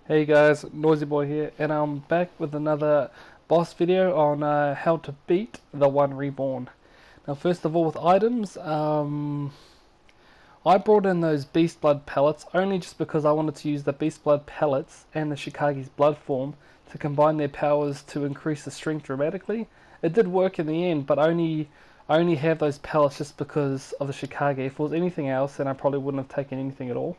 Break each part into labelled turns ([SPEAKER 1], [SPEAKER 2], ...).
[SPEAKER 1] Hey guys, Noisy Boy here, and I'm back with another boss video on how to beat the One Reborn. Now, first of all, with items, I brought in those Beast Blood pellets only just because I wanted to use the Beast Blood pellets and the Shikagi's blood form to combine their powers to increase the strength dramatically. It did work in the end, but I only have those pellets just because of the Shikage. If it was anything else, then I probably wouldn't have taken anything at all.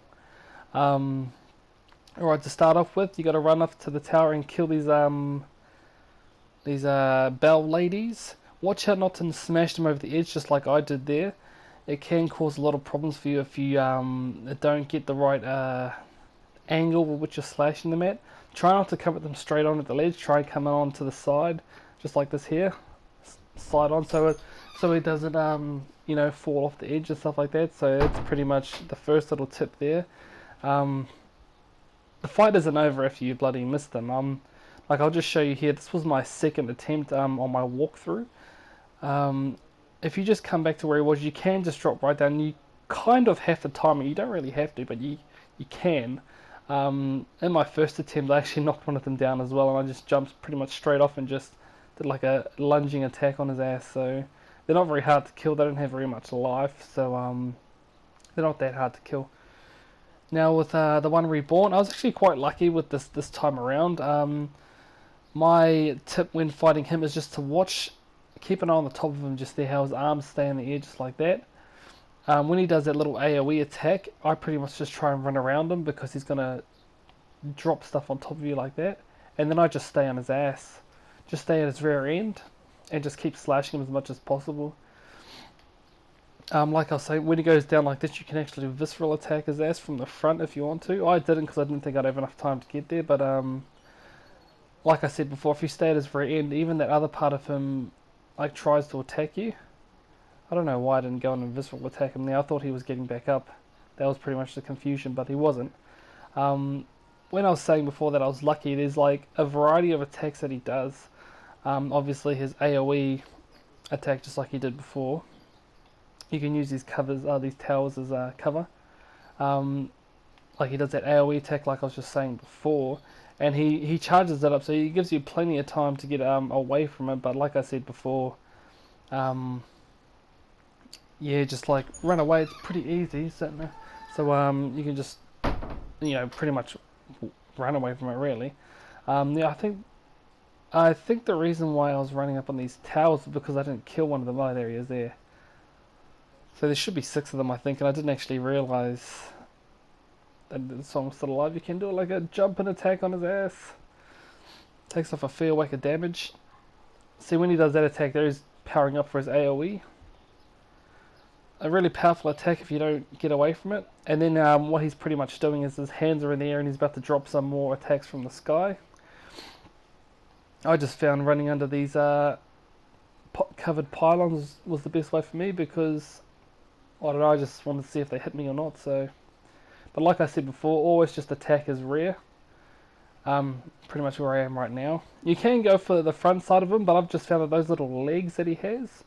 [SPEAKER 1] Alright, to start off with, you got to run up to the tower and kill these bell ladies. Watch out not to smash them over the edge, just like I did there. It can cause a lot of problems for you if you don't get the right angle with which you're slashing them at. Try not to come at them straight on at the ledge. Try coming on to the side, just like this here. Slide on so it doesn't fall off the edge and stuff like that. So it's pretty much the first little tip there. The fight isn't over if you bloody miss them. Like I'll just show you here. This was my second attempt on my walkthrough. If you just come back to where he was, you can just drop right down. You kind of have to time it. You don't really have to, but you can. In my first attempt, I actually knocked one of them down as well, and I just jumped pretty much straight off and just did like a lunging attack on his ass. So they're not very hard to kill. They don't have very much life, so they're not that hard to kill. Now with the One Reborn, I was actually quite lucky with this time around. My tip when fighting him is just to keep an eye on the top of him, just there how his arms stay in the air, just like that. When he does that little AoE attack, I pretty much just try and run around him because he's gonna drop stuff on top of you like that, and then I just stay on his ass, just stay at his rear end, and just keep slashing him as much as possible. Like I was saying, when he goes down like this, you can actually visceral attack his ass from the front if you want to. I didn't because I didn't think I'd have enough time to get there, but like I said before, if you stay at his very end, even that other part of him like tries to attack you. I don't know why I didn't go in and visceral attack him there. I thought he was getting back up. That was pretty much the confusion, but he wasn't. When I was saying before that I was lucky, there's like a variety of attacks that he does. Obviously his AoE attack, just like he did before. You can use these towers as cover. Like he does that AoE attack like I was just saying before, and he charges it up, so he gives you plenty of time to get away from it. But like I said before, yeah, just like run away. It's pretty easy, so you can just pretty much run away from it really. Yeah, I think the reason why I was running up on these towers is because I didn't kill one of the light areas there. So there should be 6 of them, I think, and I didn't actually realise that this one was still alive. You can do like a jump and attack on his ass. Takes off a fair whack of damage. See, when he does that attack there, he's powering up for his AoE. A really powerful attack if you don't get away from it. And then what he's pretty much doing is his hands are in the air and he's about to drop some more attacks from the sky. I just found running under these covered pylons was the best way for me because I don't know, I just wanted to see if they hit me or not. So, but like I said before, always just attack his rear. Pretty much where I am right now. You can go for the front side of him, but I've just found that those little legs that he has,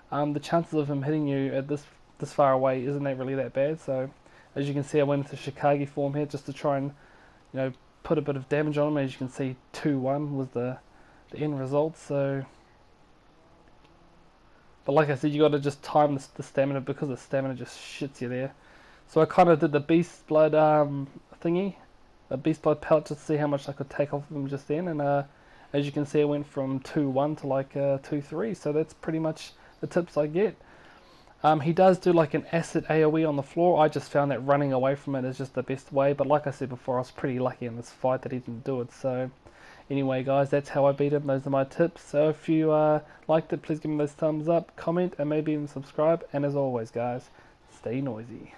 [SPEAKER 1] the chances of him hitting you at this far away isn't really that bad. So, as you can see, I went into Shikage form here just to try and put a bit of damage on him. As you can see, 2-1 was the end result. So. But like I said, you got to just time the stamina because the stamina just shits you there. So I kind of did the Beast Blood thingy, a Beast Blood pellet, just to see how much I could take off of him just then. And as you can see, I went from 2-1 to like 2-3. So that's pretty much the tips I get. He does do like an acid AoE on the floor. I just found that running away from it is just the best way. But like I said before, I was pretty lucky in this fight that he didn't do it. So. Anyway guys, that's how I beat him. Those are my tips. So if you liked it, please give me those thumbs up, comment, and maybe even subscribe. And as always guys, stay noisy.